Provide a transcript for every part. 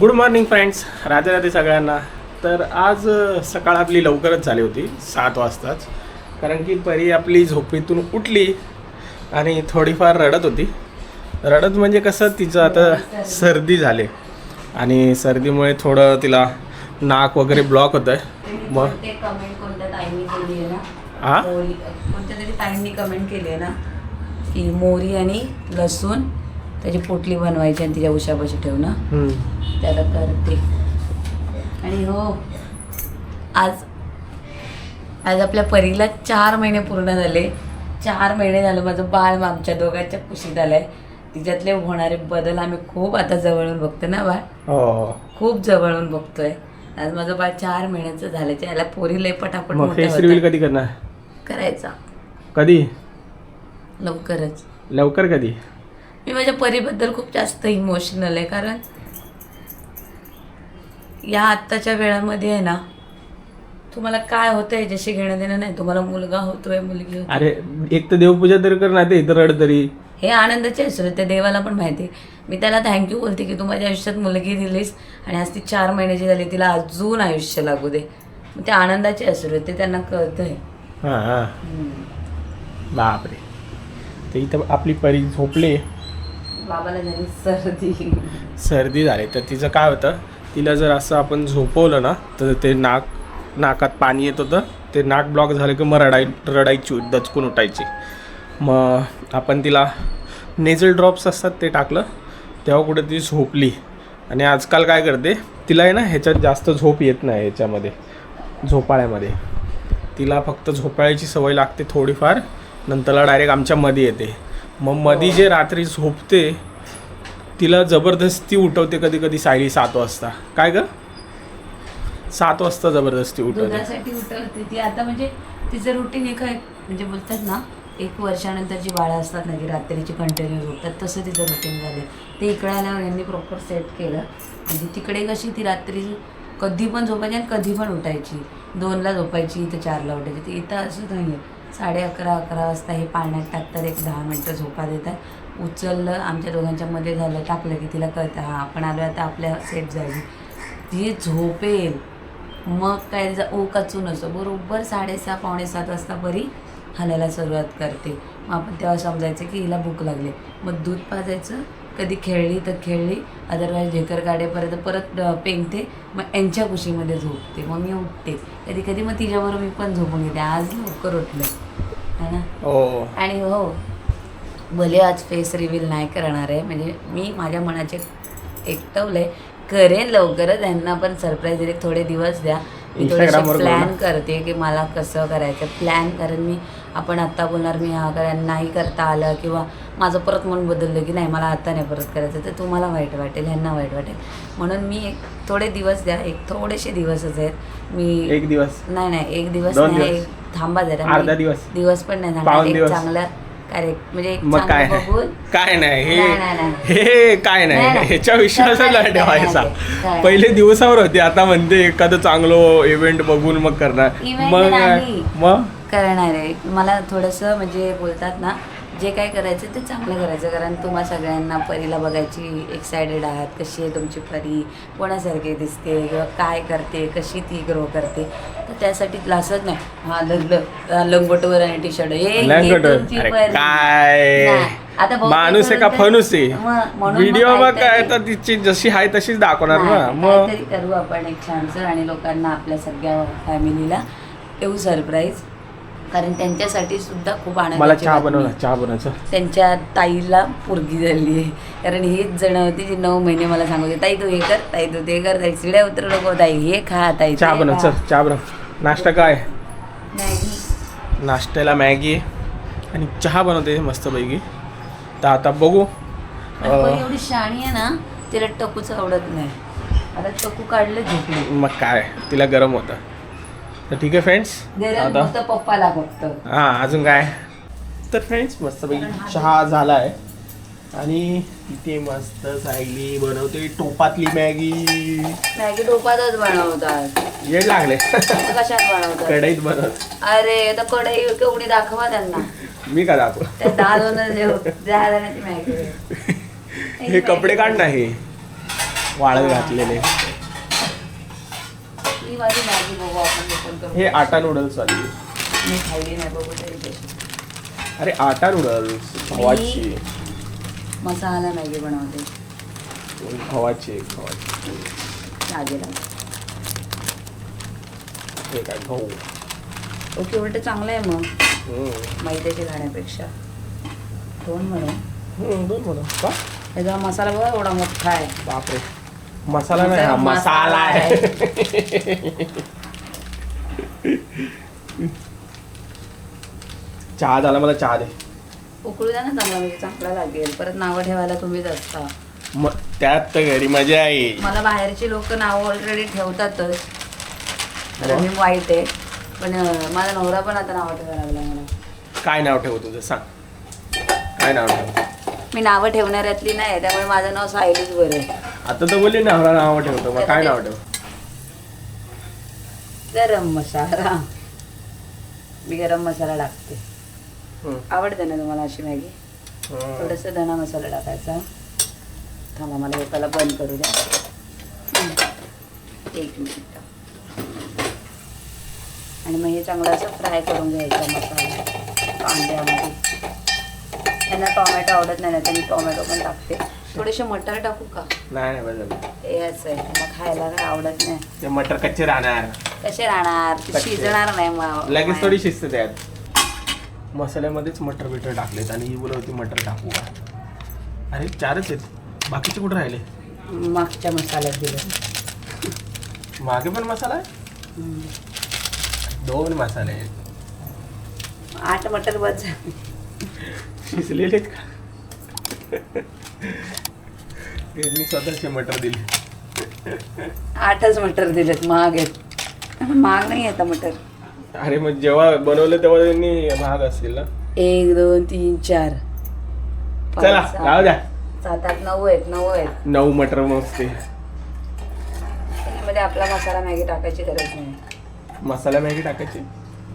Good morning friends, Radhe Radhe सगळ्यांना. तर आज सकाळ आपली लवकरच झाली होती 7 वाजताच, कारण की परी आपली झोपेतून उठली आणि थोडीफार रडत होती. रडत म्हणजे कसं, तिचं आता सर्दी झाली आणि सर्दीमुळे थोडं तिला नाक वगैरे ब्लॉक होतं आहे. मग ते कमेंट कोणत्या ताईंनी केली आहे ना, हां कोणत्या तरी ताईंनी कमेंट केली आहे ना की मोहरी आणि लसूण त्याची पोटली बनवायची आणि तिच्या उशापाशी ठेवणं, त्याला करते. आणि हो, आज आपल्या परीला 4 महिने पूर्ण झाले. 4 महिने झालं माझं बाळ आमच्या दोघांच्या कुशीत आलंय. तिच्यातले होणारे बदल आम्ही खूप आता जवळून बघतो ना बाळ, खूप जवळून बघतोय. आज माझं बाळ 4 महिन्याचं झाल्याच्या याला पोरी लय पटापट मग फेस रिव्हील कधी करणार? करायचा कधी? लवकरच. लवकर कधी? मी माझ्या परीबद्दल खूप जास्त इमोशनल आहे, कारण या आत्ताच्या वेळामध्ये आहे ना, तुम्हाला काय होतं याच्याशी घेणं देणं नाही. तुम्हाला मुलगा होतोय, मुलगी होतोय. अरे एक तर देवपूजा तरी कर, नाही ते इथं रड तरी. हे आनंदाचे असू त्या देवाला पण माहिती. मी त्याला थँक्यू बोलते की तू माझ्या आयुष्यात मुलगी दिलीस आणि आज ती 4 महिन्याची झाली, तिला अजून आयुष्य लागू दे. मग ते आनंदाचे असू ते त्यांना कळतंय. हां बापरे. ते इथं आपली परी झोपले, बाबाला झाली सर्दी झाली. तर तिचं काय होतं, तिला जर असं आपण झोपवलं ना तर ते नाकात पाणी येत होतं. ते नाक ब्लॉक झालं की मग रडायची, दचकून उठायची. मग आपण तिला नेझल ड्रॉप्स असतात ते टाकलं, तेव्हा कुठे ती झोपली. आणि आजकाल काय करते, तिला आहे ना ह्याच्यात जास्त झोप येत नाही. ह्याच्यामध्ये झोपाळ्यामध्ये तिला फक्त झोपाळ्याची सवय लागते थोडीफार, नंतरला डायरेक्ट आमच्या मध्ये येते. मग मध्ये जे रात्री झोपते तिला जबरदस्ती उठवते कधी कधी सायली 7 वाजता. काय ग, 7 वाजता जबरदस्ती उठवते. दुधासाठी उठवते ती आता. म्हणजे तिचं रुटीन एक आहे, म्हणजे बोलतात ना 1 वर्षानंतर जी बाळं असतात ना की रात्रीची कंटिन्यू झोपतात, तसं तिचं रुटीन झालं. ते इकडे आल्यावर यांनी प्रॉपर सेट केलं. म्हणजे तिकडे कशी ती रात्री कधी पण झोपायची आणि कधी पण उठायची. 2ला झोपायची, इथं 4ला उठायची. ती इथं असं नाही आहे. 11:30 वाजता हे पाण्यात टाकतात, एक 10 मिनटं झोपा देतात, उचललं आमच्या दोघांच्या मध्ये झालं, टाकलं की तिला कळतं हां आपण आलो आता आपल्या सेट झाली. ती झोपेल. मग काय तिचा ओ कचून असो, बरोबर 6:30 पावणे 7 वाजता परी हालायला सुरुवात करते. मग आपण तेव्हा समजायचं की हिला भूक लागली. मग दूध पाजायचं, कधी खेळली तर खेळली, अदरवाईज ढेकर काढेपर्यंत परत पेंगते. मग यांच्या कुशीमध्ये झोपते. मग मी उठते कधी कधी, मग तिच्याबरोबर मी पण झोपून घेते. आज लवकर उठले है ना. आणि हो, भले आज फेस रिव्हील नाही करणार आहे, म्हणजे मी माझ्या मनाचे एकटवलंय, करेन लवकरच. यांना पण सरप्राईज दिले, थोडे दिवस द्या. मी थोडेसे प्लॅन करते की मला कसं करायचं प्लॅन. कारण मी आपण आत्ता बोलणार मी हा कारण नाही करता आलं, किंवा माझं परत मन बदललं की नाही मला आता नाही परत करायचं, तर तुम्हाला वाईट वाटेल, ह्यांना वाईट वाटेल. म्हणून मी थोडे दिवस द्या, थोडेसे दिवसच आहेत. मी 1 दिवस नाही 1 दिवस नाही, थांबा जरा, अर्धा दिवस पण नाही थांबणार. एक चांगला म्हणजे बघून काय नाही हे काय नाही ह्याच्या विश्वासाला ठेवायचा. पहिले दिवसावर होते, आता म्हणते एखादं चांगलं इव्हेंट बघून मग करणार. मग करणार आहे. मला थोडंसं म्हणजे बोलतात ना, जे काय करायचं ते चांगलं करायचं. कारण तुम्हा सगळ्यांना परीला बघायची एक्सायटेड आहात. कशी आहे तुमची परी, कोणासारखी दिसते, किंवा काय करते, कशी ती ग्रो करते. तर त्यासाठी क्लासच नाही हा लंगोटवर आणि टी शर्ट काय आता माणूस आहे का फणूस आहे. व्हिडिओ मग काय तर तिची जशी आहे तशीच दाखवणार ना. मग करू आपण एक छानसं आणि लोकांना, आपल्या सगळ्या फॅमिलीला देऊ सरप्राईज. कारण त्यांच्यासाठी सुद्धा खूप आनंद. मला चहा बनवायचं. त्यांच्या ताईला पोरगी झाली आहे. कारण हीच जण होती जी 9 महिने मला सांगत होती, ताई तू हे कर, ताई तू ते कर, ताई शिड्या उतर नको, ताई हे खा, ताई चहा बनव. चल चहा बनव. नाश्ता काय? मॅगी. नाश्त्याला मॅगी आणि चहा बनवते मस्तपैकी. तर आता बघू. एवढी शाणी आहे ना, तिला टकूच आवडत नाही. आता टकू काढलं झोपली. मग काय, तिला गरम होतं. तर ठीक आहे फ्रेंड्स, आता पप्पाला फक्त. हां अजून काय. तर फ्रेंड्स मस्तपैकी चहा झाला आहे आणि इथे मस्त सायली बनवते टोपातली मॅगी टोपातच बनवतात. येड लागले. कशात बनवतात? कढईत बनवत. अरे आता कढई केवढी दाखवा त्यांना. मी का दाखव? मॅगी. हे कपडे काढ ना. हे वाळत घातलेले. ही माझी मॅगी बघू आपण ओपन करू. हे आटा नूडल्स आली. मी खाल्ली नाही बघू तरी कशी. अरे आटा नूडल्स गव्हाची. मसाला मॅगी बनवते गव्हाची लागेल. हे काय गहू. ओके उलट चांगलं आहे मग मैद्याचे खाण्यापेक्षा. दोन म्हणून दोन म्हणा का त्याचा मसाला बघा एवढा मोठा आहे. बापरे. मसाला नाही हा मसाला आहे. चहा झाला. मला चहा दे. उकळू द्या ना चांगला म्हणजे चांगला लागेल. परत नावं ठेवायला तुम्हीच असता. मग त्यात तर घरी मजा आहे. मला बाहेरची लोक नावं ऑलरेडी ठेवतातच तर मी वाईट आहे. पण माझा नवरा पण आता नावं ठेवायला लागला मला. काय नाव ठेवू तुझं सांग. काय नाव ठेवू. मी नावं ठेवणाऱ्यातली नाही त्यामुळे माझं नाव सायलीच बरं आहे. आता तर बोलली नवरा नाव ठेवतो मग काय नाव ठेव. गरम मसाला. मी गरम मसाला टाकते. आवडते ना तुम्हाला अशी मॅगी. थोडंसं धना मसाला टाकायचा. थांबा मला हे पहिला बंद करू द्या. 1 मिनिट. आणि मग हे चांगलं असं फ्राय करून घ्यायचा मसाला कांद्यामध्ये. त्यांना टोमॅटो आवडत नाही तर मी टोमॅटो पण टाकते. थोडेसे मटर टाकू का. नाही बस हे असं आहे मग खायला काय आवडत नाही. ते मटर कच्चे राहणार. कसे राहणार ते शिजणार नाही मग. लगेच थोडी शिजते त्यात. मसाल्यामध्येच मटर बिटर टाकलेत आणि ही बोलत होती मटर टाकू का. अरे 4च आहेत. बाकीचे कुठे राहिले. मागच्या मसाल्यात दिलं. मागे पण मसाला आहे. 2 मसाले आहेत. 8 मटर बस झाले. शिजलेले आहेत का. मी स्वतःचे मटर दिले. 8च मटर दिलेत. महाग आहेत. महाग नाही येतं मटर. अरे मग जेव्हा बनवलं तेव्हा त्यांनी महाग असतील ना. 1 2 3 4 चला राहू द्या. 7 8 9 आहेत. 9 आहेत. 9 मटर मस्ती. त्यामध्ये आपला मसाला मॅगी टाकायची गरज नाही. मसाला मॅगी टाकायची.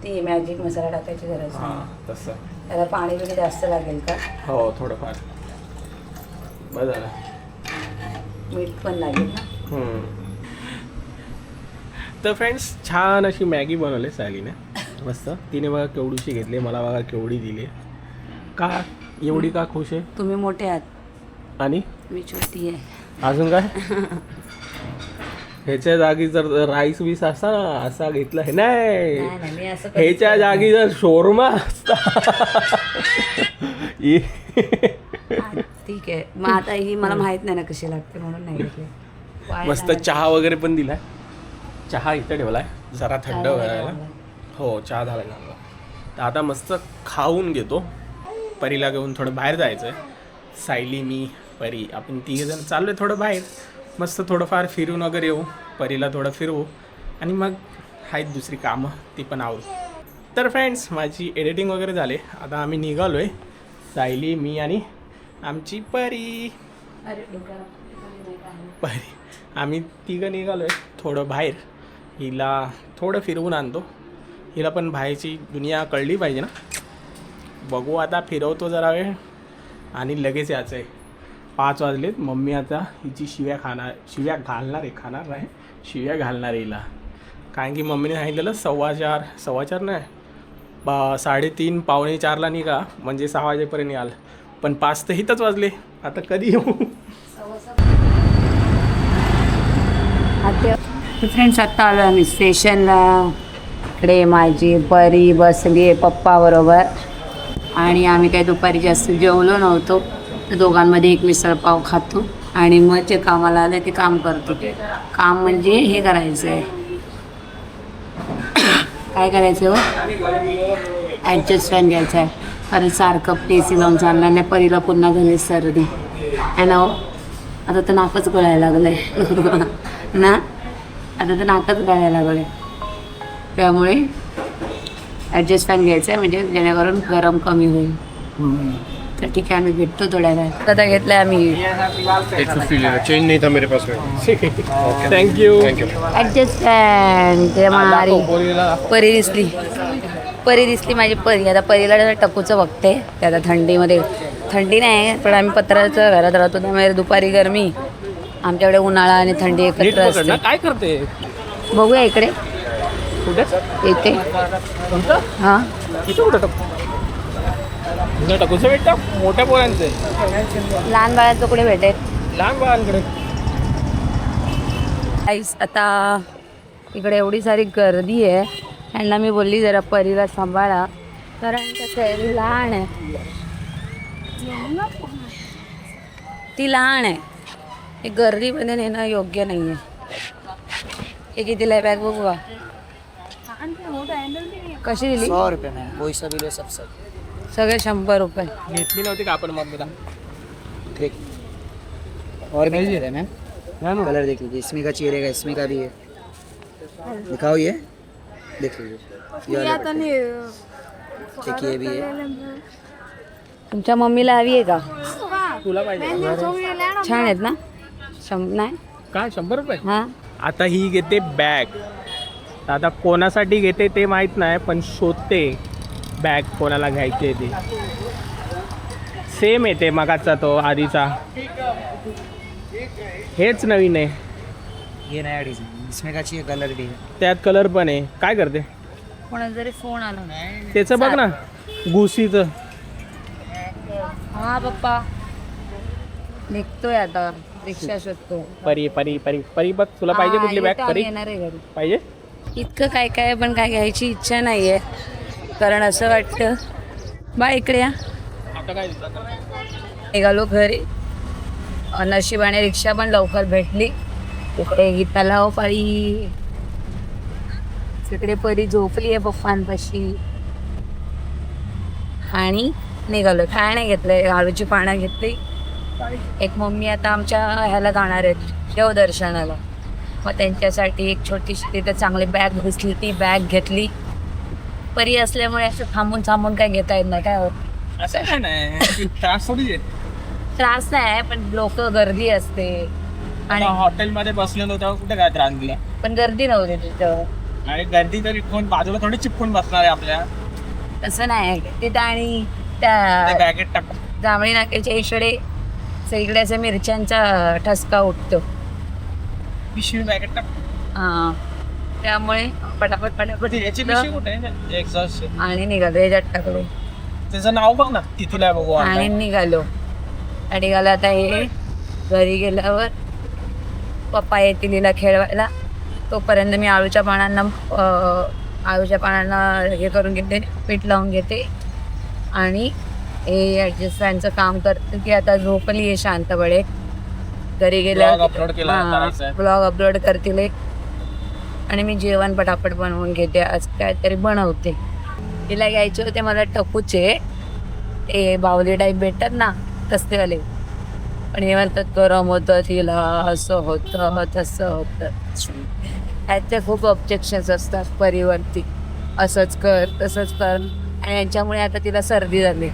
ती मॅजिक मसाला टाकायची गरज हा नाही. तसं. त्याला पाणी बिणी जास्त लागेल का. हो थोडंफार. बस झालं. मीठ पण लागेल ना. तर फ्रेंड्स छान अशी मॅगी बनवली सायलीने मस्त. तिने बघा केवढीशी घेतली. मला बघा केवढी दिली. का एवढी का खुश आहे. तुम्ही मोठे आहात आणि मी छोटी आहे. अजून काय. ह्याच्या जागी जर राईस बीस असता ना असा घेतला हे नाही. नाही, मी असं ह्याच्या जागी जर शोरमा असता. ठीक आहे मग आता ही मला माहित नाही ना कशी लागते म्हणून नाही घेतली. मस्त चहा वगैरे पण दिलाय. चहा इथं ठेवलाय जरा थंड व्हायला. हो चहा झाला ना. तर आता मस्त खाऊन घेतो. परीला घेऊन थोडं बाहेर जायचं आहे. सायली मी परी आपण 3 जण चाललो आहे थोडं बाहेर. मस्त थोडंफार फिरून वगैरे येऊ. परीला थोडं फिरवू आणि मग आहेत दुसरी कामं ती पण आवडू. तर फ्रेंड्स माझी एडिटिंग वगैरे झाले. आता आम्ही निघालो आहे. सायली मी आणि आमची परी. आम्ही 3 निघालो आहे थोडं बाहेर. हिला थोडं फिरवून आणतो. हिला पण बाहेरची दुनिया कळली पाहिजे ना. बघू आता फिरवतो जरा वेळ आणि लगेच यायचं आहे. 5 वाजलेत. मम्मी आता हिची शिव्या घालणार आहे. शिव्या घालणार आहे हिला. कारण की मम्मीने सांगितलेलं 4:15 नाही 3:30 पावणे 4ला निघा म्हणजे 6 वाजेपर्यंत याल. पण 5 तर इथंच वाजले. आता कधी येऊ. फ्रेंड्स आत्ता आलो आम्ही स्टेशनला. इकडे माझी परी बसली आहे पप्पाबरोबर. आणि आम्ही काही दुपारी जास्त जेवलो नव्हतो. तर दोघांमध्ये एक मिसळ पाव खातो आणि मग जे कामाला आलं ते काम करतो. काम म्हणजे हे करायचं आहे. काय करायचं ॲडजस्ट फॅन घ्यायचा आहे. कारण सारखं पेसी लावून चालणार नाही. परीला पुन्हा झाली सर्दी आहे ना. आता तर नाकच गळायला लागलं आहे ना. आता तर नाकच गळायला लागलं आहे. त्यामुळे ॲडजस्ट फॅन घ्यायचा आहे म्हणजे जेणेकरून गरम कमी होईल. तर ठीक आहे आम्ही भेटतो थोड्या वेळात. आता घेतलं आहे आम्ही. चेंज नहीं था मेरे पास में. थँक्यू. ॲडजस्ट फॅन ते मारी. परी दिसली माझी परी. आता परीला टकूचं बघते. ते आता थंडीमध्ये थंडी नाही पण आम्ही पत्राचं घरात राहतो त्यामुळे दुपारी गरमी आमच्याकडे उन्हाळा आणि थंडी नीट एकत्र पकड ना. असते. काय करते बघूया इकडे कुठे येते. तुमचं हां इथं कुठं टाकू तुझं टाकूचं भेटतं मोठ्या पोरांचे लहान बाळांचं कुठे भेटेल. लहान बाळांकडे. आईस आता इकडे एवढी सारी गर्दी आहे. यांना मी बोलली जरा परीला सांभाळा कारण कसं आहे लहान आहे ती लहान आहे. हे गर्दीमध्ये नेणं योग्य नाही आहे. हे कितीला आहे बॅग बघू का कशी दिली. 100 रुपये में वही सब लो सब सब सगळे 100 रुपये. घेतली नव्हती का आपण मग ठीक और भी दे रहे मैम कलर देख लीजिए इसमें का चाहिए रहेगा इसमें का भी है दिखाओ ये देख लीजिए ये वाला देखिए ये भी है तुमच्या मम्मीला हवी आहे का. तुला पाहिजे छान आहेत ना. नाही काय 100 रुपये. हां आता ही घेते बॅग. आता कोणासाठी घेते ते माहीत नाही पण शोधते बॅग कोणाला घ्यायची ते. सेम येते मगाचा तो आधीचा. हेच नवीन आहे. ये नया डिजाइन इसमें का चाहिए कलर भी है त्यात कलर पण आहे. काय करते कोणाचा जरी फोन आला. त्याचं बघ ना गुसीचं. हा पप्पा निघतोय आता रिक्षा शोधतो. परी परी परी परी बघ तुला पाहिजे कुठली बॅग परी येणार आहे घरी. पाहिजे. इतकं काय काय पण काय घ्यायची इच्छा नाही आहे कारण असं वाटतं बा इकडे या. आता काय निघालो घरी. नशिबाने रिक्षा पण लवकर भेटली. इकडे गीताला पाळी तिकडे परी झोपली आहे पप्पांपाशी आणि निघालो. काय नाही घेतलंय आळूची पानं घेतली. एक मम्मी आता आमच्या ह्याला जाणार आहेत देवदर्शनाला मग त्यांच्यासाठी एक छोटीशी तिथे चांगली बॅग दिसली ती बॅग घेतली. परी असल्यामुळे असं थांबून थांबून काय घेता येत नाही. काय होत असं काय नाही त्रास थोडी आहे. त्रास नाही पण लोक गर्दी असते आणि हॉटेलमध्ये बसलेलो तेव्हा कुठे काय त्रास दिला. पण गर्दी नव्हती तिथं. आणि गर्दी तरी कोण बाजूला थोडी चिपकून बसणार आहे आपल्या. तसं नाही तिथं. आणि त्या बॅगेत टाक. जांभळी नाक्याच्या इकडे सगळीकडे असं मिरच्यांचा ठसका उठतो. पिशवी बॅगेत टाक. हां त्यामुळे पटापट पटापट याची घेतलं पिशवी कुठे आहे एक्झॉस्ट. आणि निघालो याच्यात टाकलो त्याचं नाव बघ ना तिथूला बघू. आणि निघालो. आणि निघालो आता हे घरी गेल्यावर पप्पा येतील हिला खेळवायला. तोपर्यंत मी आळूच्या पानांना हे करून घेते पीठ लावून घेते आणि हे ॲडजस्ट फॅनचं काम करते की आता झोपली आहे शांतपणे. घरी Vlog upload केला करायचा आहे. ब्लॉग अपलोड करतील एक आणि मी जेवण पटापट बनवून घेते. आज काहीतरी बनवते. तिला घ्यायचे होते मला टपूचे ते बावली टाईप भेटतात ना तसलेवाले पण हे म्हणतात गरम होतं तिला असं होतं तसं होतं. ह्याचे खूप ऑब्जेक्शन्स असतात परिवरती. असंच कर तसंच कर आणि यांच्यामुळे आता तिला सर्दी झाली.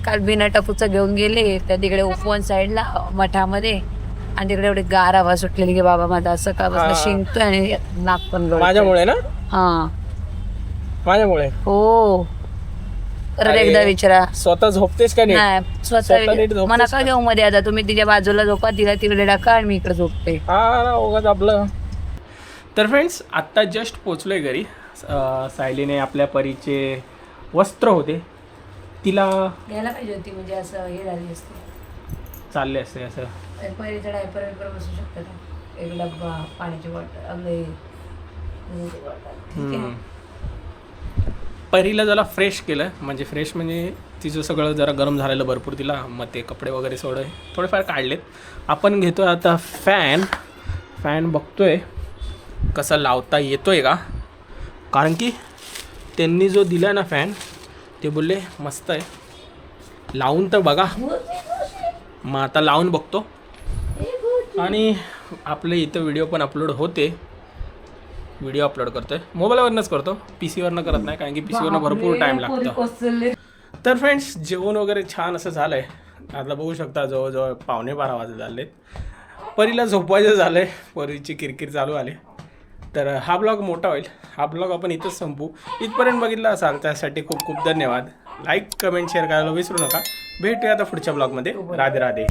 काल बिना टपूचं घेऊन गेले त्या तिकडे उपवन साईडला मठामध्ये आणि तिकडे एवढी गार हवा सुटलेली की बाबा माझा असं का बसलं शिंकतोय आणि नाक पण गळतंय. माझ्यामुळे ना. हा माझ्यामुळे हो. परत एकदा विचारा स्वतः झोपतेस का नाही. नाही स्वतः नीट स्वतः झोपतेस मला का घेऊ मध्ये आता तुम्ही तिच्या बाजूला झोपा तिला तिकडे टाका आणि मी इकडे झोपते. हा ना उगाच आपलं. तर फ्रेंड्स आत्ता जस्ट पोचलोय घरी. सायलीने आपल्या परीचे वस्त्र होते तिला घ्यायला पाहिजे होती म्हणजे असं हे झाली असते चालले असते असं. परीचा डायपर वेपर बसू शकतात. एक डब्बा पाण्याची बॉटल अगदी ठीक आहे. परीला जरा फ्रेश केलं म्हणजे फ्रेश म्हणजे तिचं सगळं जरा गरम झालेलं भरपूर तिला मग ते कपडे वगैरे थोडेफार काढलेत. आपण घेतोय आता फॅन बघतोय कसा लावता येतोय का कारण की त्यांनी जो दिला ना फॅन ते बोलले मस्त आहे लावून तर बघा. मग आता लावून बघतो आणि आपले इथं व्हिडिओ पण अपलोड होते. व्हिडिओ अपलोड करतोय मोबाईलवरनंच करतो PC वरनं करत नाही कारण की PC वरनं भरपूर टाईम लागतो. तर फ्रेंड्स जेवण वगैरे छान असं झालं आहे. आता बघू शकता जवळजवळ 11:15 वाजत झालेत. परीला झोपवायचं झालं आहे. परीची किरकिर चालू आली. तर हा ब्लॉग मोठा होईल. हा ब्लॉग आपण इथंच संपू. इथपर्यंत बघितला असाल त्यासाठी खूप खूप धन्यवाद. लाईक कमेंट शेअर करायला विसरू नका. भेटूया आता पुढच्या ब्लॉगमध्ये. राधे राधे.